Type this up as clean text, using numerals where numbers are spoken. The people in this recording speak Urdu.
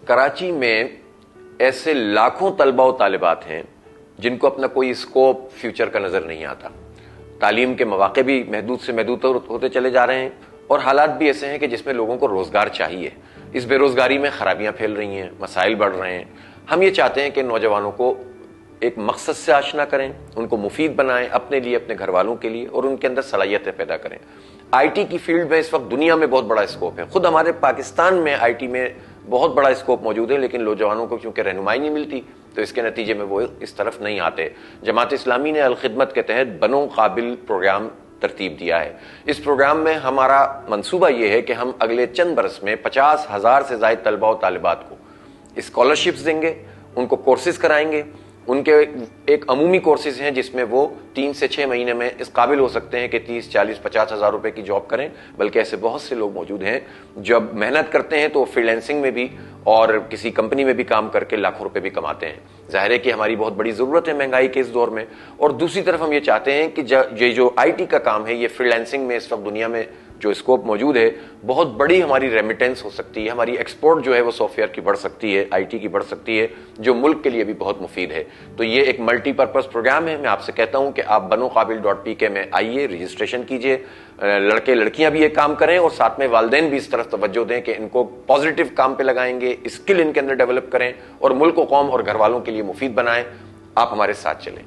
کراچی میں ایسے لاکھوں طلبہ و طالبات ہیں جن کو اپنا کوئی اسکوپ فیوچر کا نظر نہیں آتا. تعلیم کے مواقع بھی محدود سے محدود ہوتے چلے جا رہے ہیں اور حالات بھی ایسے ہیں کہ جس میں لوگوں کو روزگار چاہیے. اس بے روزگاری میں خرابیاں پھیل رہی ہیں, مسائل بڑھ رہے ہیں. ہم یہ چاہتے ہیں کہ نوجوانوں کو ایک مقصد سے آشنا کریں, ان کو مفید بنائیں اپنے لیے, اپنے گھر والوں کے لیے, اور ان کے اندر صلاحیتیں پیدا کریں. آئی ٹی کی فیلڈ میں اس وقت دنیا میں بہت بڑا اسکوپ ہے. خود ہمارے پاکستان میں آئی ٹی میں بہت بڑا اسکوپ موجود ہے, لیکن نوجوانوں کو چونکہ رہنمائی نہیں ملتی تو اس کے نتیجے میں وہ اس طرف نہیں آتے. جماعت اسلامی نے الخدمت کے تحت بنو قابل پروگرام ترتیب دیا ہے. اس پروگرام میں ہمارا منصوبہ یہ ہے کہ ہم اگلے چند برس میں 50,000 سے زائد طلبہ و طالبات کو اسکالرشپس دیں گے, ان کو کورسز کرائیں گے. ان کے ایک عمومی کورسز ہیں جس میں وہ 3 سے 6 مہینے میں اس قابل ہو سکتے ہیں کہ 30, 40, 50 ہزار روپے کی جاب کریں. بلکہ ایسے بہت سے لوگ موجود ہیں جب محنت کرتے ہیں تو فری لینسنگ میں بھی اور کسی کمپنی میں بھی کام کر کے لاکھوں روپے بھی کماتے ہیں. ظاہر ہے کہ ہماری بہت بڑی ضرورت ہے مہنگائی کے اس دور میں. اور دوسری طرف ہم یہ چاہتے ہیں کہ یہ جو آئی ٹی کا کام ہے, یہ فری لینسنگ میں اس وقت دنیا میں جو اسکوپ موجود ہے, بہت بڑی ہماری ریمیٹنس ہو سکتی ہے. ہماری ایکسپورٹ جو ہے وہ سافٹ ویئر کی بڑھ سکتی ہے, آئی ٹی کی بڑھ سکتی ہے, جو ملک کے لیے بھی بہت مفید ہے. تو یہ ایک ملٹی پرپز پروگرام ہے. میں آپ سے کہتا ہوں کہ آپ banoqabil.pk میں آئیے, رجسٹریشن کیجئے. لڑکے لڑکیاں بھی یہ کام کریں اور ساتھ میں والدین بھی اس طرف توجہ دیں کہ ان کو پازیٹو کام پہ لگائیں گے, اسکل ان کے اندر ڈیولپ کریں اور ملک و قوم اور گھر والوں کے لیے مفید بنائیں. آپ ہمارے ساتھ چلیں.